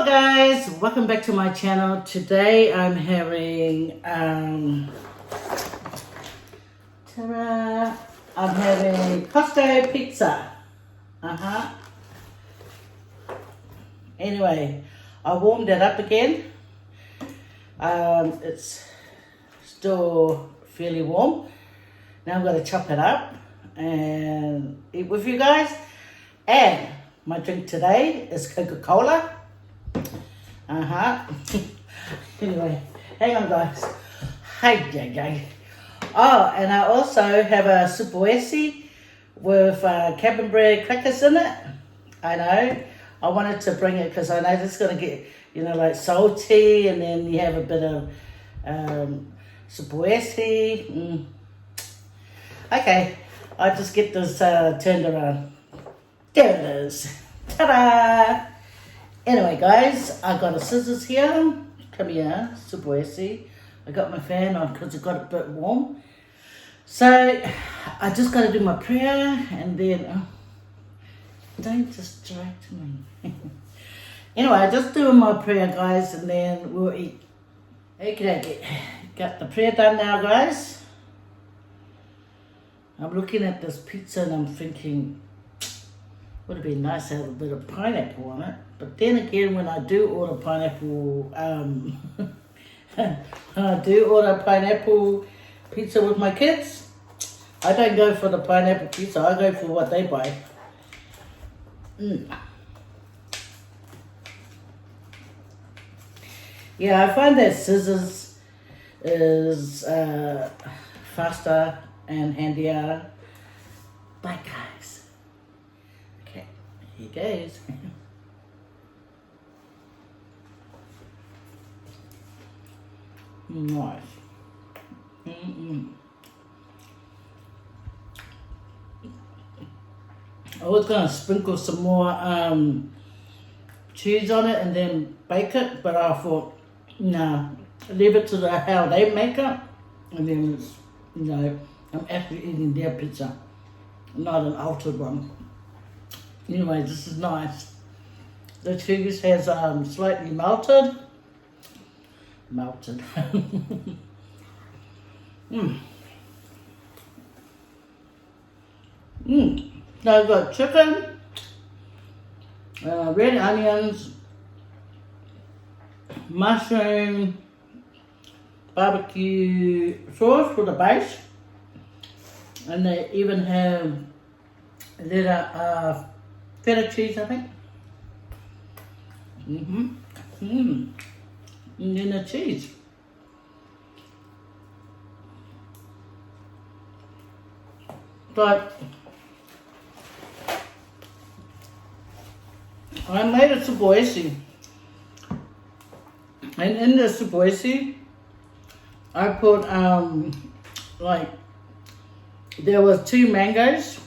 guys, welcome back to my channel. Today I'm having Costco pizza. Anyway, I warmed it up again. It's still fairly warm. Now I'm going to chop it up and eat with you guys. And my drink today is Coca-Cola. Anyway, hang on guys. Hey. Oh, and I also have a supuesi with cabin bread crackers in it. I know. I wanted to bring it because I know this is going to get, like salty, and then you have a bit of supuesi. Okay, I'll just get this turned around. There it is. Ta-da! Anyway, guys, I got a scissors here. Come here, supuesi. I got my fan on because it got a bit warm. So, I just got to do my prayer and then... don't distract me. Anyway, I just doing my prayer, guys, and then we'll eat. Okay. Got the prayer done now, guys. I'm looking at this pizza and I'm thinking, would it be nice to have a bit of pineapple on it? But then again, when I do order pineapple, pizza with my kids, I don't go for the pineapple pizza. I go for what they buy. Yeah, I find that scissors is faster and handier. Bye, guys. Okay, here goes. Nice. I was going to sprinkle some more cheese on it and then bake it, but I thought, no, leave it to how they make it, and then it's, I'm actually eating their pizza, not an altered one. Anyway, this is nice. The cheese has slightly melted. Now I've got chicken, red onions, mushroom, barbecue sauce for the base, and they even have a little feta cheese, I think. And then the cheese. But I made a supuesi, and in the supuesi, I put there was 2 mangoes,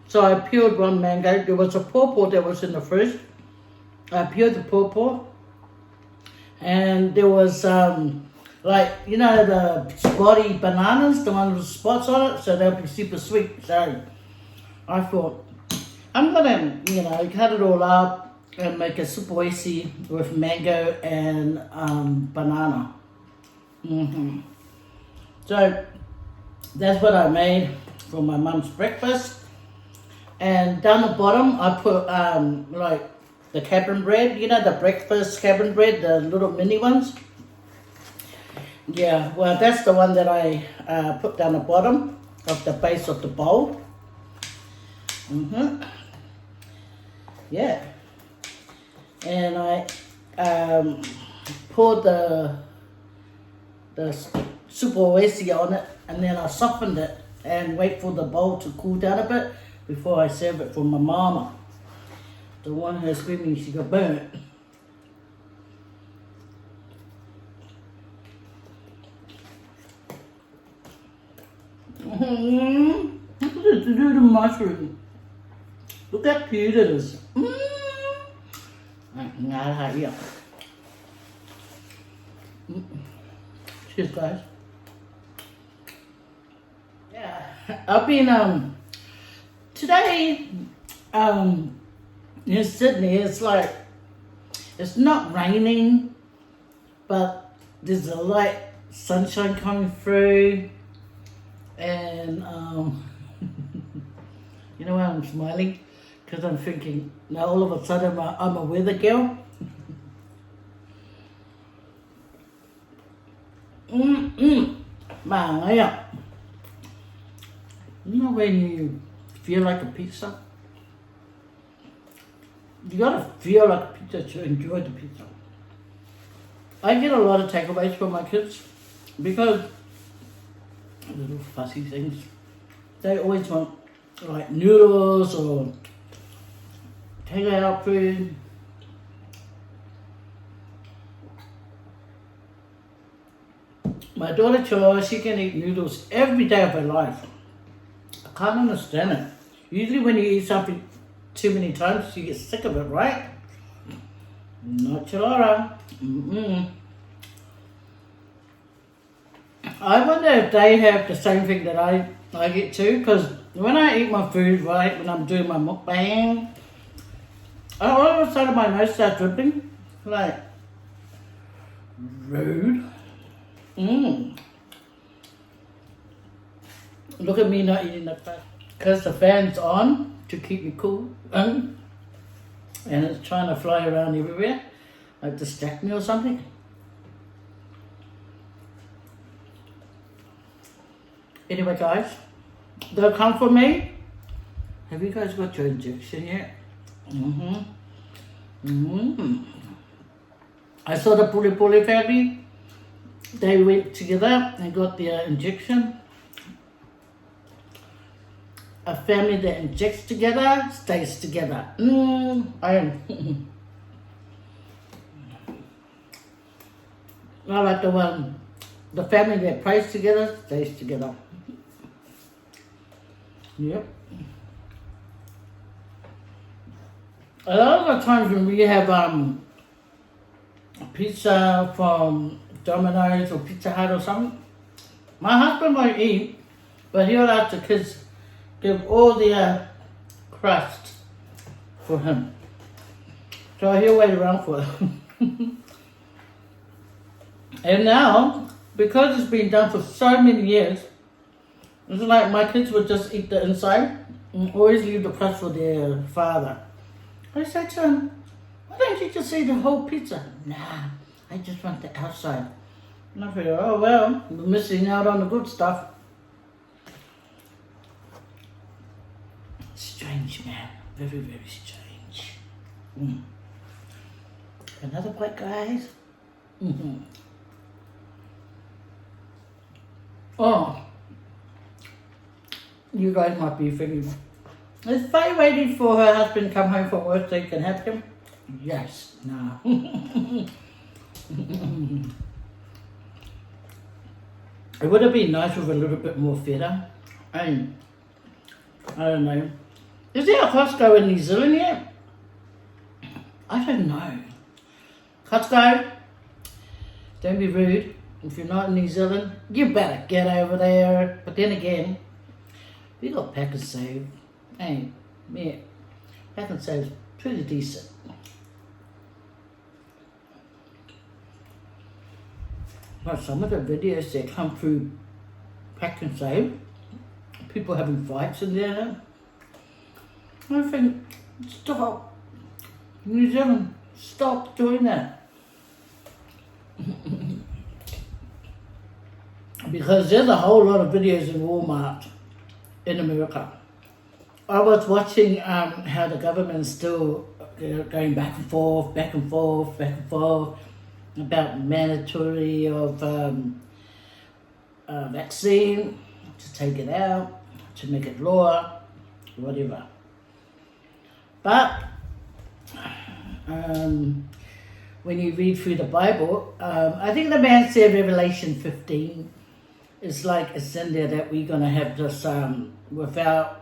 so I peeled 1 mango. There was a pawpaw that was in the fridge. I peeled the pawpaw, and there was the spotty bananas, the ones with spots on it, so they'll be super sweet. So I thought, I'm gonna, cut it all up and make a supuesi with mango and banana. So that's what I made for my mum's breakfast. And down the bottom, I put the cabin bread, the breakfast cabin bread, the little mini ones. Yeah, well, that's the one that I put down the bottom of the base of the bowl. Yeah. And I poured the supuesi on it, and then I softened it and wait for the bowl to cool down a bit before I serve it for my mama. The one who's screaming she got burnt. Look at the little mushroom. Look how cute it is. Cheers, guys. Yeah, I've been today in Sydney. It's like It's not raining, but there's a light sunshine coming through, and you know why I'm smiling? Because I'm thinking, now all of a sudden I'm a weather girl. Man, you know when you feel like a pizza? You gotta feel like a pizza to enjoy the pizza. I get a lot of takeaways for my kids because little fussy things. They always want like noodles or takeout food. My daughter Charles, she can eat noodles every day of her life. I can't understand it. Usually when you eat something too many times, you get sick of it, right? Not Chilora. I wonder if they have the same thing that I get too, because when I eat my food, right, when I'm doing my mukbang, all of a sudden my nose starts dripping. Like, rude. Look at me not eating that fast. Because the fan's on to keep me cool. And it's trying to fly around everywhere. Like distract me or something. Anyway guys, they'll come for me. Have you guys got your injection yet? I saw the Puli family. They went together and got their injection. A family that injects together stays together. I like the family that prays together stays together. Yep. A lot of the times when we have pizza from Domino's or Pizza Hut or something, my husband won't eat, but he'll ask the kids give all their crust for him. So he'll wait around for them. And now, because it's been done for so many years, it's like my kids would just eat the inside and always leave the crust for their father. I said to him, why don't you just eat the whole pizza? Nah, I just want the outside. And I figured, oh well, we're missing out on the good stuff. Strange, man. Very, very strange. Another bite, guys. Oh, you guys might be thinking, is Faye waiting for her husband to come home from work so you can have him? Yes. No. It would have been nice with a little bit more feta. I don't know. Is there a Costco in New Zealand yet? I don't know. Costco, don't be rude. If you're not in New Zealand, you better get over there. But then again, we got Pack and Save. Hey, yeah, Pack and Save's pretty decent. But some of the videos that come through Pack and Save, people having fights in there. I think, stop. New Zealand, stop doing that. Because there's a whole lot of videos in Walmart in America. I was watching how the government's still going back and forth about mandatory of vaccine, to take it out, to make it law, whatever. But when you read through the Bible, I think the man said Revelation 15, it's like it's in there that we're going to have this, without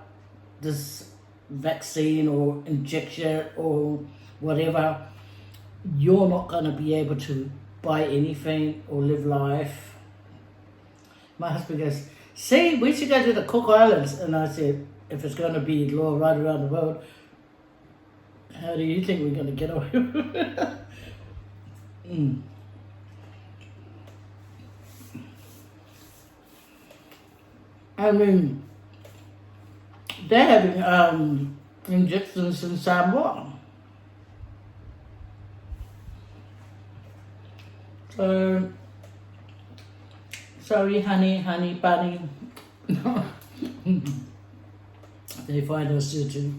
this vaccine or injection or whatever, you're not going to be able to buy anything or live life. My husband goes, see, we should go to the Cook Islands. And I said, if it's going to be law right around the world, How do you think we're going to get away with it? I mean, they're having injections in Samoa. So, sorry, honey bunny. They find us here too.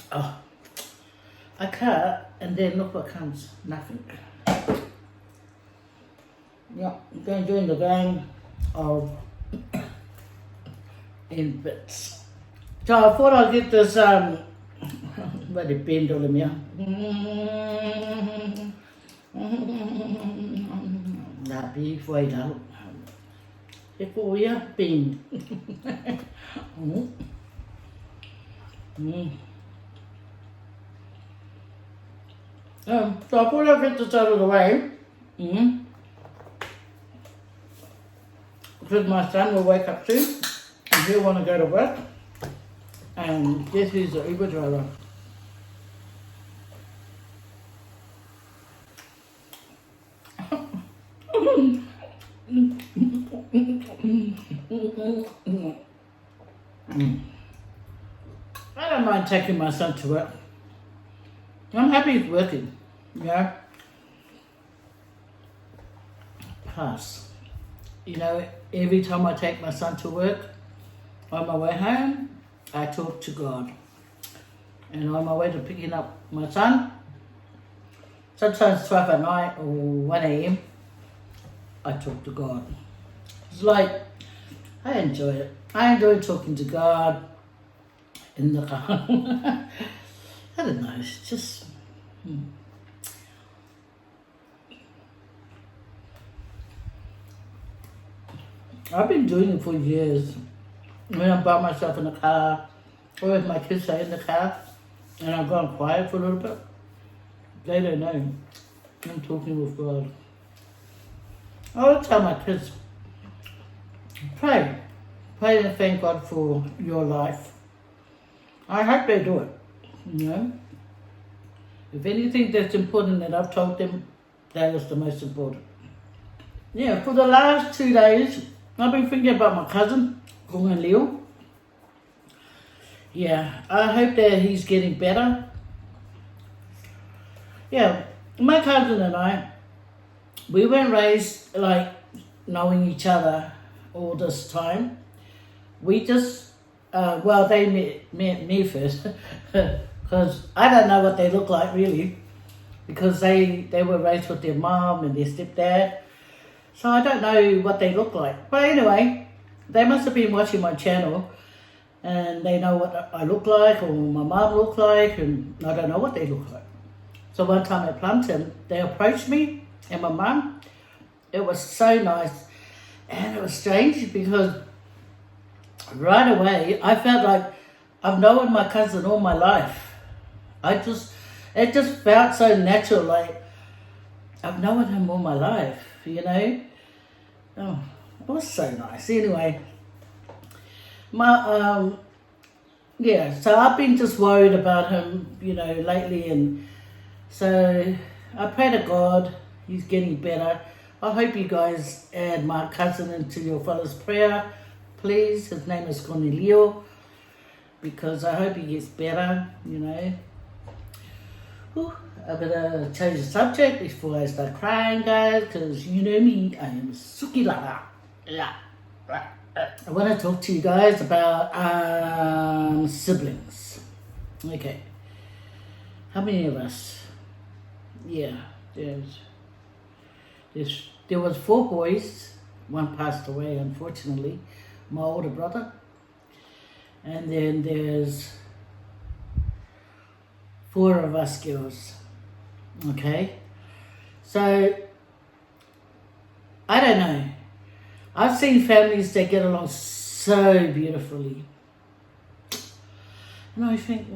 Oh, I cut, and then look what comes. Nothing. Yeah, I'm going to join the gang of in Vids. So I thought I'd get this what the pendle in here. That be Faye đâu. Cái cô á pin. So I thought I'd get this out of the way. Because my son will wake up soon and he'll want to go to work. And this is the Uber driver. I don't mind taking my son to work. I'm happy he's working, you know. Plus, you know, every time I take my son to work, on my way home, I talk to God. And on my way to picking up my son, sometimes 12 at night or 1 a.m., I talk to God. It's like, I enjoy it. I enjoy talking to God in the car. I don't know, it's just... I've been doing it for years. When I'm by myself in the car, or if my kids are in the car, and I've gone quiet for a little bit, they don't know I'm talking with God. I will tell my kids, pray and thank God for your life. I hope they do it, you know. If anything that's important that I've told them, that is the most important. Yeah, for the last 2 days, I've been thinking about my cousin, Kung and Leo. Yeah, I hope that he's getting better. Yeah, my cousin and I, we weren't raised like knowing each other all this time. We just, well, they met me first, because I don't know what they look like really, because they were raised with their mom and their stepdad. So I don't know what they look like. But anyway, they must have been watching my channel and they know what I look like or my mom look like, and I don't know what they look like. So one time at Plumpton, they approached me and my mom. It was so nice. And it was strange because right away, I felt like I've known my cousin all my life. It just felt so natural, like I've known him all my life, you know. Oh, it was so nice. Anyway, yeah, so I've been just worried about him, you know, lately, and so I pray to God he's getting better. I hope you guys add my cousin into your fellas' prayer, please. His name is Cornelio, because I hope he gets better, you know. Whew, I better change the subject before I start crying, guys, because you know me, I am suki lava. Yeah. I want to talk to you guys about siblings. Okay. How many of us? Yeah, there was 4 boys. One passed away, unfortunately, my older brother. And then there's 4 of us girls. Okay? So, I don't know. I've seen families that get along so beautifully. And I think,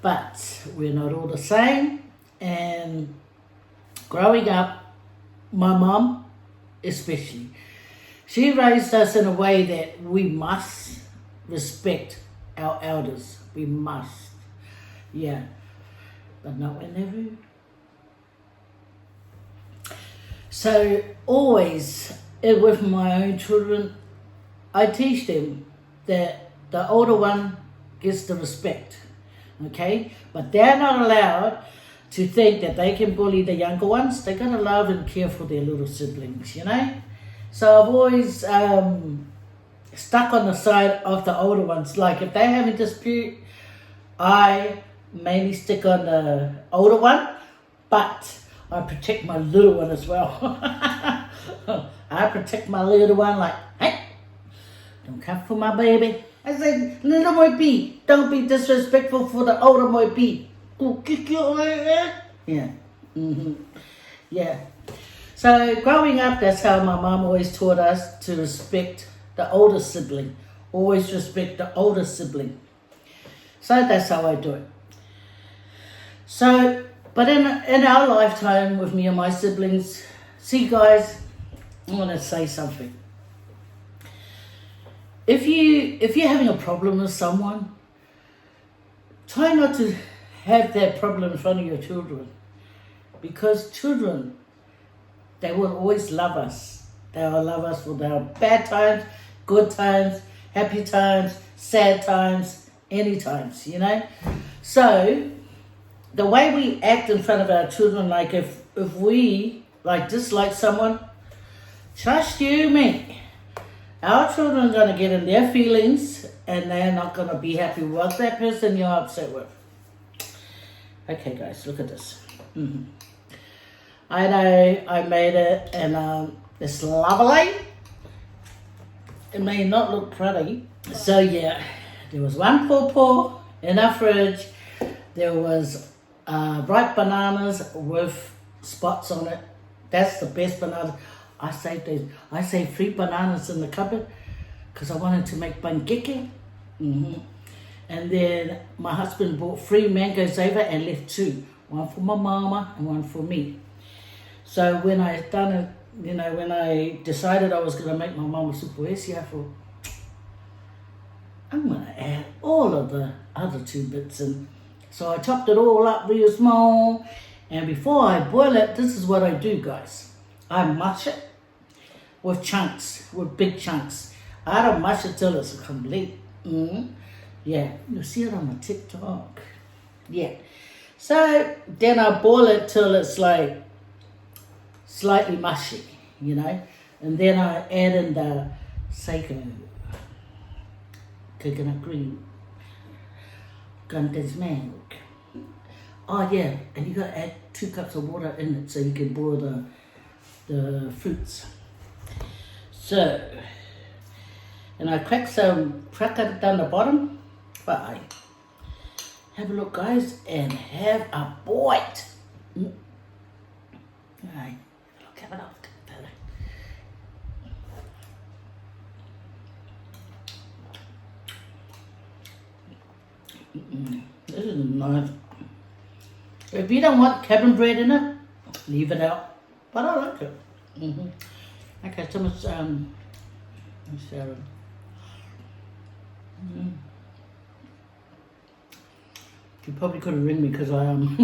but we're not all the same. And growing up, my mom especially. She raised us in a way that we must respect our elders. We must. Yeah. But not when they're rude. So always with my own children, I teach them that the older one gets the respect. Okay? But they're not allowed to think that they can bully the younger ones. They're going to love and care for their little siblings, you know? So I've always stuck on the side of the older ones. Like if they have a dispute, I mainly stick on the older one, but I protect my little one as well. I protect my little one like, hey, don't come for my baby. I said, little boy B, don't be disrespectful for the older boy B. Yeah. Mm-hmm. Yeah. So growing up, that's how my mom always taught us to respect the older sibling. Always respect the older sibling. So that's how I do it. So, but in our lifetime with me and my siblings, see guys, I want to say something. If you're having a problem with someone, try not to have that problem in front of your children. Because children, they will always love us. They will love us for their bad times, good times, happy times, sad times, any times, you know. So the way we act in front of our children, like if we like dislike someone, trust you me, our children are going to get in their feelings and they're not going to be happy with that person you're upset with. Okay guys, look at this. Mm-hmm. I know I made it and it's lovely. It may not look pretty. So yeah, there was one pawpaw in our fridge. There was ripe bananas with spots on it. That's the best banana. I saved 3 bananas in the cupboard because I wanted to make pancake. Mm-hmm. And then my husband bought 3 mangoes over and left 2. One for my mama and one for me. So when I done it, you know, when I decided I was going to make my mama supuesi, I thought, I'm going to add all of the other 2 bits in. So I chopped it all up real small. And before I boil it, this is what I do, guys. I mush it with chunks, with big chunks. I don't mush it till it's complete. Mm-hmm. Yeah, you'll see it on my TikTok. Yeah. So then I boil it till it's like slightly mushy, you know. And then I add in the sago, coconut cream, condensed milk. Oh yeah, and you gotta add 2 cups of water in it so you can boil the fruits. So, and I crack it down the bottom. Bye. Have a look, guys, and have a bite. Alright, look, have a look. This is nice. If you don't want cabin bread in it, leave it out. But I like it. Mm-hmm. Okay, so much Sarah. Mm-hmm. You probably could have ring me because I am.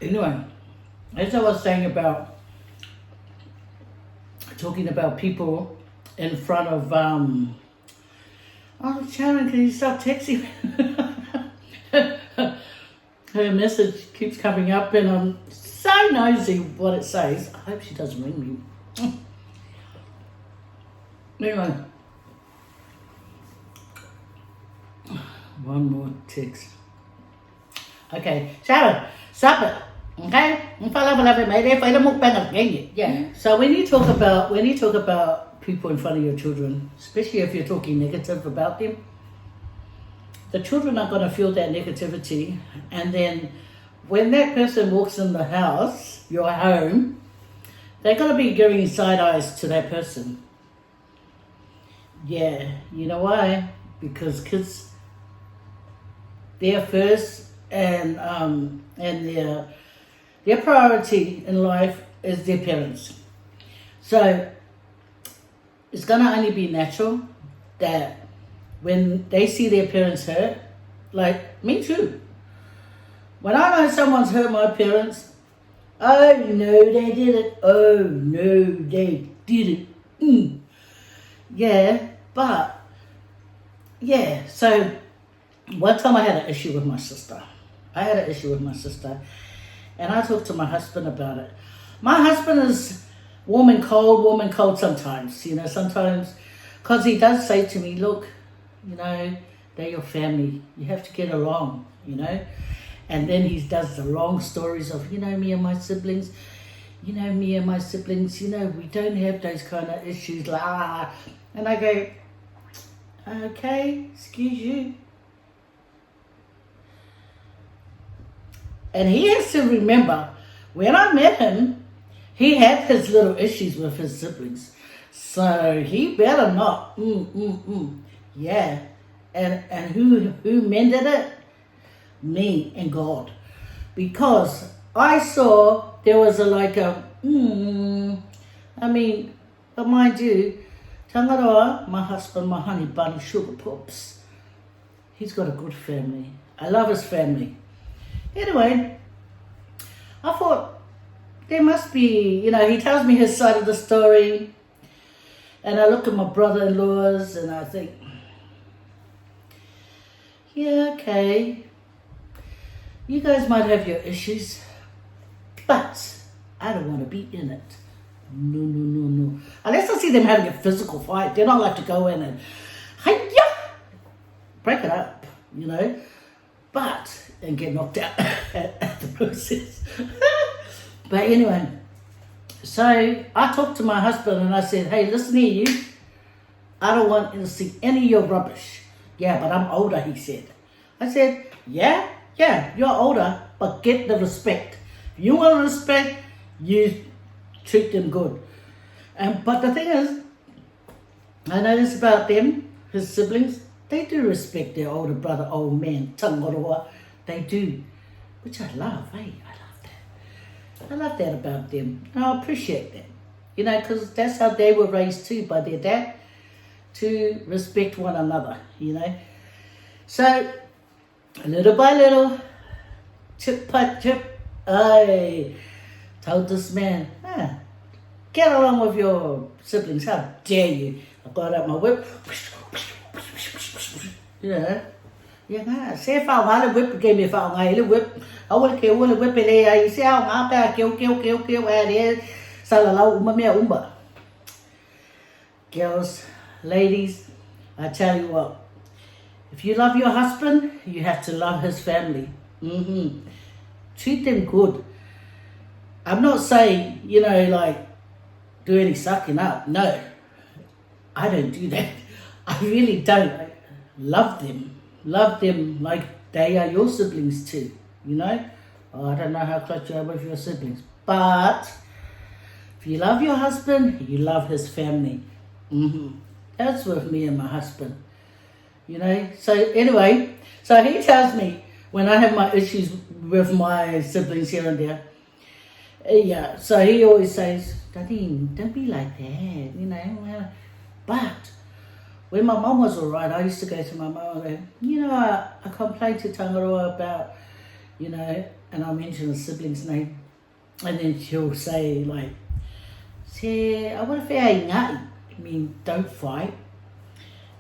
Anyway, as I was saying about talking about people in front of oh Sharon, can you stop texting? Her message keeps coming up and I'm so nosy what it says. I hope she doesn't ring me. Anyway, one more text. Okay, Sharon, stop it. Okay? Yeah. So when you talk about people in front of your children, especially if you're talking negative about them, the children are going to feel that negativity, and then when that person walks in the house, your home, they're going to be giving side eyes to that person. Yeah, you know why? Because kids, they're first, and their priority in life is their parents. So it's going to only be natural that when they see their parents hurt, like me too. When I know someone's hurt my parents, oh no, they did it. Oh no, they did it. Yeah, but, yeah, so one time I had an issue with my sister. And I talked to my husband about it. My husband is warm and cold sometimes, sometimes, because he does say to me, look, they're your family. You have to get along, And then he does the long stories of, me and my siblings, we don't have those kind of issues, And I go, okay, excuse you. And he has to remember, when I met him, he had his little issues with his siblings. So he better not. Yeah. And who mended it? Me and God. Because I saw there was but mind you, Tangaroa, my husband, my honey bunny, sugar pops, he's got a good family. I love his family. Anyway, I thought there must be, he tells me his side of the story, and I look at my brother-in-laws and I think, yeah, okay, you guys might have your issues, but I don't want to be in it. No. Unless I see them having a physical fight, they're not like to go in and, hiya, break it up, and get knocked out at the process. But anyway, so I talked to my husband and I said, hey, listen here, you. I don't want to see any of your rubbish. Yeah, but I'm older, he said. I said, yeah, you're older, but get the respect. If you want respect, you treat them good. But the thing is, I notice about them, his siblings, they do respect their older brother, old man, tangoroa. They do, which I love, I love that. I love that about them. And I appreciate that. Because that's how they were raised too, by their dad, to respect one another, So, little by little, chip by chip, I told this man, get along with your siblings, how dare you? I got out my whip, xe phao ngã lên whip game phao ngày lên whip ông kêu whip này xe ngã ta kêu để sao là lâu mà mẹ bả. Girls, ladies, I tell you what, if you love your husband, you have to love his family. Treat them good. I'm not saying, do any sucking up. No, I don't do that. I really don't. Love them like they are your siblings too, Oh, I don't know how close you are with your siblings, but if you love your husband, you love his family. That's with me and my husband, So anyway, so he tells me when I have my issues with my siblings here and there, yeah, so he always says, Daddy, don't be like that, But when my mum was alright, I used to go to my mum and go, I complained to Tangaroa about, and I mentioned the sibling's name. And then she'll say, I want to say, don't fight.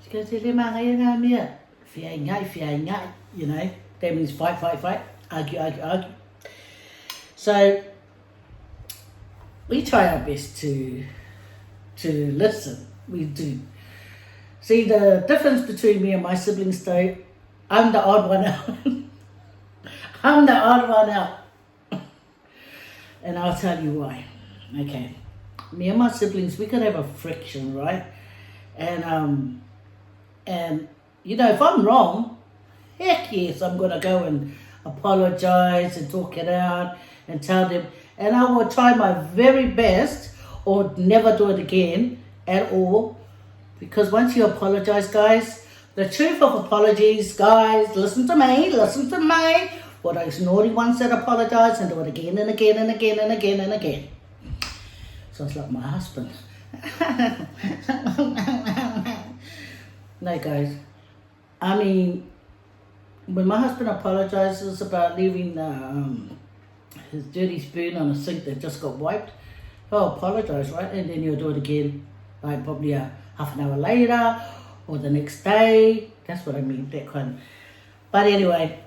She goes, that means fight, argue. So, we try our best to listen. We do. See, the difference between me and my siblings, though, I'm the odd one out. And I'll tell you why. Okay. Me and my siblings, we could have a friction, right? And if I'm wrong, heck yes, I'm going to go and apologize and talk it out and tell them. And I will try my very best or never do it again at all. Because once you apologize, guys, the truth of apologies, guys, listen to me, for those naughty ones that apologize and do it again and again and again and again and again. So it's like my husband. No, guys. I mean, when my husband apologizes about leaving his dirty spoon on a sink that just got wiped, he'll apologize, right? And then he'll do it again, like probably half an hour later or the next day. That's what I mean, that kind of. But anyway,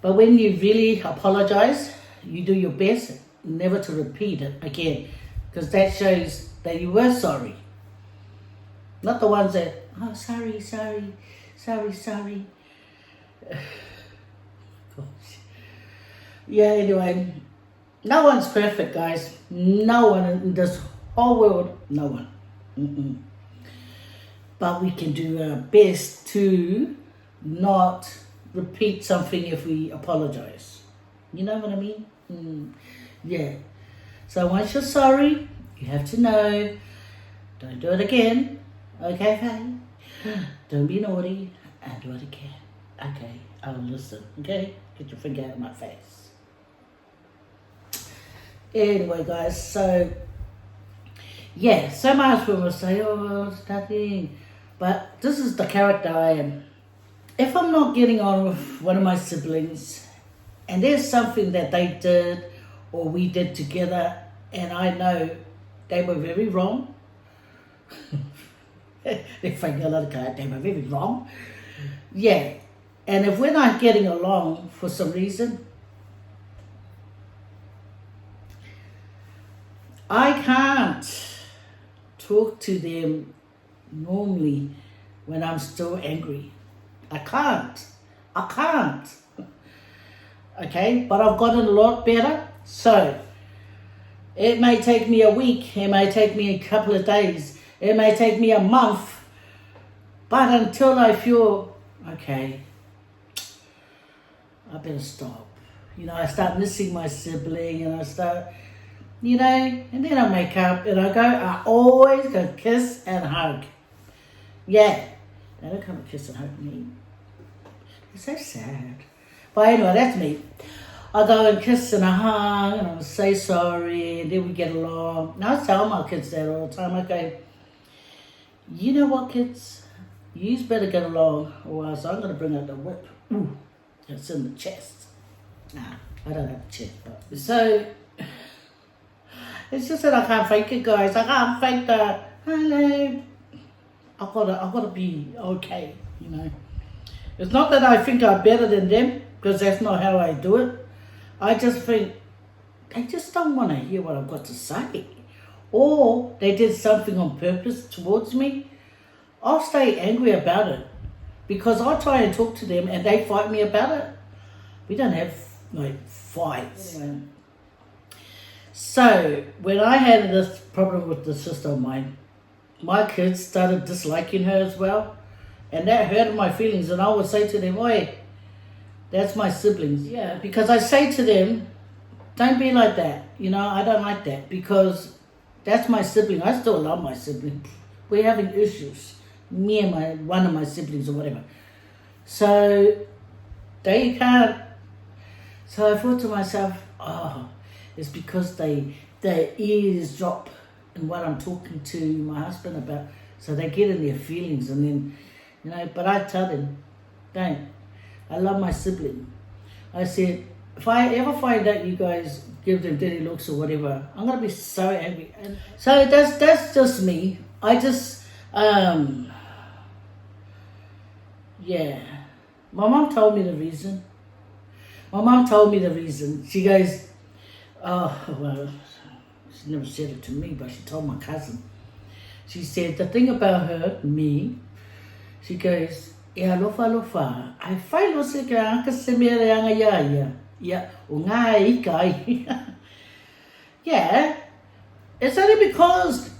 but when you really apologize, you do your best never to repeat it again, because that shows that you were sorry. Not the ones that, oh, sorry. Gosh. Yeah, anyway, no one's perfect, guys. No one in this whole world, no one. Mm-mm. But we can do our best to not repeat something if we apologize. You know what I mean? Yeah. So once you're sorry, you have to know, don't do it again. Okay, Faye? Don't be naughty and do it again. Okay, I'll listen. Okay? Get your finger out of my face. Anyway, guys, so yeah, so my husband will say, oh, it's nothing. But this is the character I am. If I'm not getting on with one of my siblings and there's something that they did or we did together and I know they were very wrong, they were very wrong. Yeah. And if we're not getting along for some reason, I can't talk to them normally when I'm still angry. I can't. Okay, but I've gotten a lot better. So it may take me a week, it may take me a couple of days, it may take me a month, but until I feel, okay, I better stop. You know, I start missing my sibling and I start, you know, and then I make up and I always go kiss and hug. Yeah, they don't come and kiss and hug me. It's so sad. But anyway, that's me. I go and kiss and I hug and I say sorry and then we get along. Now I tell my kids that all the time. I go, you know what, kids? You better get along or else I'm going to bring out the whip. Ooh, it's in the chest. Nah, I don't have a chest. But so, it's just that I can't fake it, guys. I can't fake that. Hello. I've got to be okay, you know. It's not that I think I'm better than them, because that's not how I do it. I just think they just don't want to hear what I've got to say. Or they did something on purpose towards me. I'll stay angry about it, because I try and talk to them and they fight me about it. We don't have, like, fights. Anyway. So, when I had this problem with the sister of mine, my kids started disliking her as well, and that hurt my feelings. And I would say to them, "Oi, that's my siblings." Yeah, because I say to them, "Don't be like that." You know, I don't like that because that's my sibling. I still love my sibling. We're having issues, me and one of my siblings or whatever. So they can't. So I thought to myself, "Oh, it's because their ears drop." And what I'm talking to my husband about, so they get in their feelings, and then, you know, but I tell them, don't. I love my sibling. I said, if I ever find out you guys give them dirty looks or whatever, I'm gonna be so angry. And so that's just me. I just, yeah. My mom told me the reason. She goes, oh, well, she never said it to me, but she told my cousin. She said, the thing about her, me, she goes, e alofa, ai whai lo se ka anka se mea reanga ia, o ngā ikai. Yeah, it's only because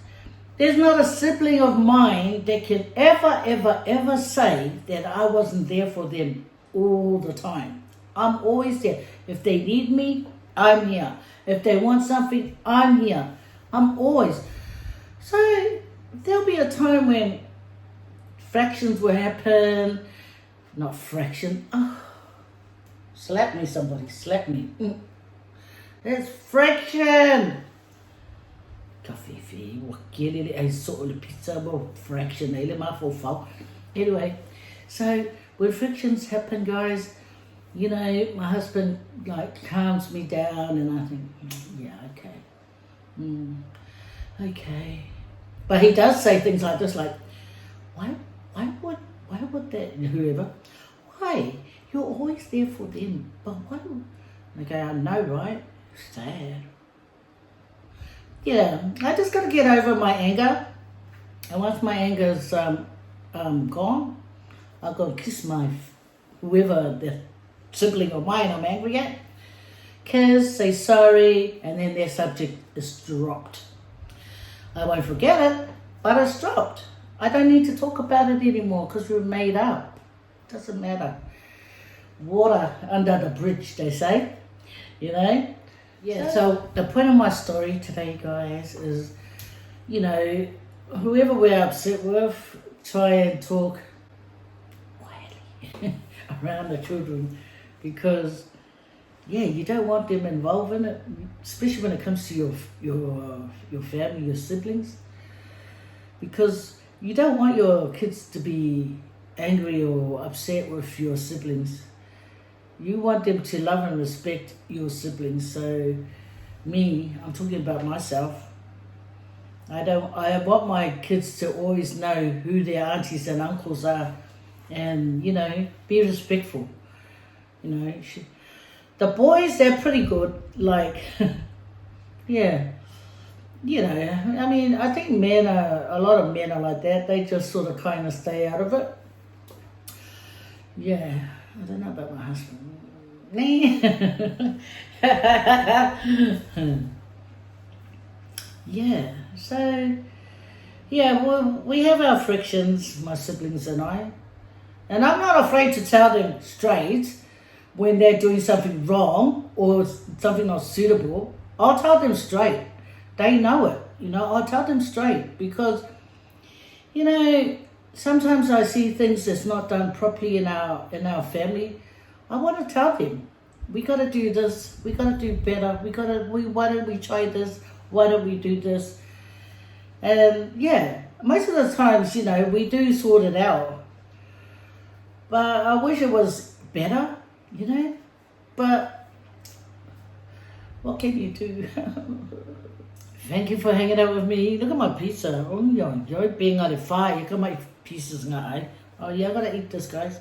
there's not a sibling of mine that can ever say that I wasn't there for them all the time. I'm always there. If they need me, I'm here. If they want something, I'm here. I'm always. So there'll be a time when fractions will happen. Not fraction. Oh, Slap me, somebody. Slap me. There's friction. Kawhiwhi, wakelele, I saw the pizza, well, fraction, anyway, so when frictions happen, guys, you know, my husband, like, calms me down, and I think, yeah, okay. Okay. But he does say things like this, like, why would that, whoever, why? You're always there for them, but why? And I go, I know, right? Sad. Yeah, I just got to get over my anger. And once my anger's gone, I'll go kiss my, whoever the sibling of mine I'm angry at, kiss, say sorry, and then their subject is dropped. I won't forget it, but it's dropped. I don't need to talk about it anymore because we're made up. Doesn't matter. Water under the bridge, they say, you know. Yeah, so the point of my story today, guys, is, you know, whoever we're upset with, try and talk quietly around the children, because, yeah, you don't want them involved in it, especially when it comes to your family, your siblings, because you don't want your kids to be angry or upset with your siblings. You want them to love and respect your siblings. So me, I'm talking about myself. I want my kids to always know who their aunties and uncles are, and, you know, be respectful. You know, the boys, they're pretty good. Like, yeah, you know, I mean, I think a lot of men are like that. They just sort of kind of stay out of it. Yeah. I don't know about my husband. Yeah, so, yeah, well, we have our frictions, my siblings and I. And I'm not afraid to tell them straight when they're doing something wrong or something not suitable. I'll tell them straight. They know it, you know, I'll tell them straight because, you know, sometimes I see things that's not done properly in our family. I want to tell them, we got to do this. We got to do better. Why don't we try this? Why don't we do this? And yeah, most of the times, you know, we do sort it out. But I wish it was better, you know. But what can you do? Thank you for hanging out with me. Look at my pizza. Oh, you're being on the fire. You got my pieces now. Oh yeah, I gotta eat this, guys.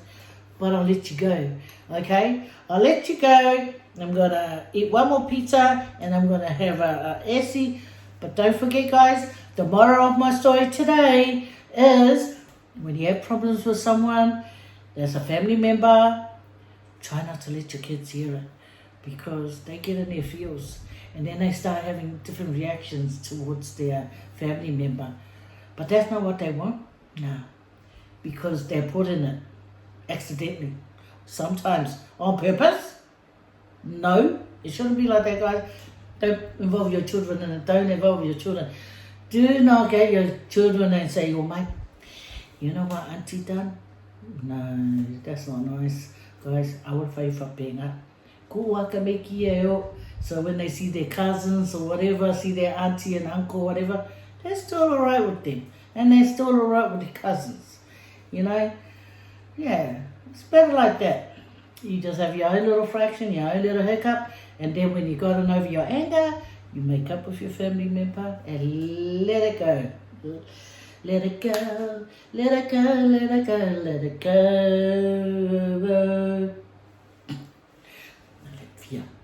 But I'll let you go. Okay? I'll let you go. I'm gonna eat one more pizza and I'm gonna have a essie. But don't forget, guys, the moral of my story today is when you have problems with someone, there's a family member, try not to let your kids hear it because they get in their feels and then they start having different reactions towards their family member. But that's not what they want. No. Because they're put in it accidentally. Sometimes on purpose. No. It shouldn't be like that, guys. Don't involve your children in it. Don't involve your children. Do not get your children and say, oh, mate, you know what auntie done? No, that's not nice. Guys, I would fight for being up. So when they see their cousins or whatever, see their auntie and uncle, whatever, they're still alright with them. And they're still alright with their cousins. You know? Yeah, it's better like that. You just have your own little fraction, your own little hiccup, and then when you gotten over your anger, you make up with your family member and let it go. Let it go, let it go, let it go, let it go.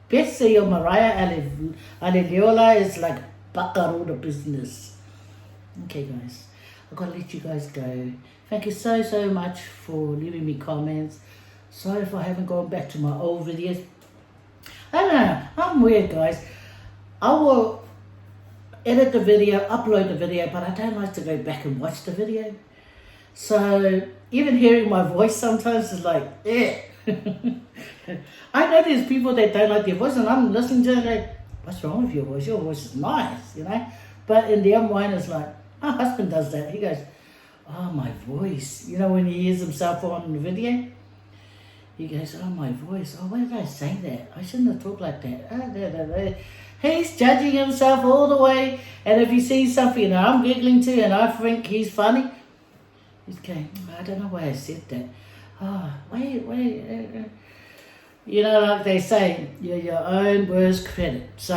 Best say your Mariah Aliliola is like Bakaru the business. Okay, guys, I've got to let you guys go. Thank you so much for leaving me comments. Sorry if I haven't gone back to my old videos. I don't know, I'm weird, guys. I will edit the video, upload the video, but I don't like to go back and watch the video. So even hearing my voice sometimes is like, eh. I know there's people that don't like their voice, and I'm listening to it like, what's wrong with your voice? Your voice is nice, you know. But in their mind, it's like, my husband does that. He goes, oh, my voice. You know, when he hears himself on the video. He goes, oh, my voice. Oh, why did I say that? I shouldn't have talked like that. Oh, da. He's judging himself all the way. And if he sees something and I'm giggling too and I think he's funny, he's going, I don't know why I said that. Oh, wait. You know, like they say, you're your own worst critic. So,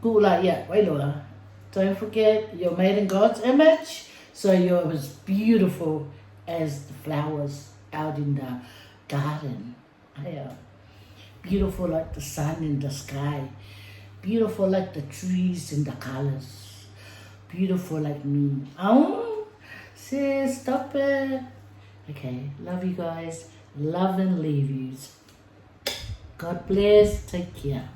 don't forget, you're made in God's image. So you're as beautiful as the flowers out in the garden. Yeah. Beautiful like the sun in the sky. Beautiful like the trees and the colors. Beautiful like me. Oh, sis, stop it. Okay, love you guys. Love and leave yous. God bless. Take care.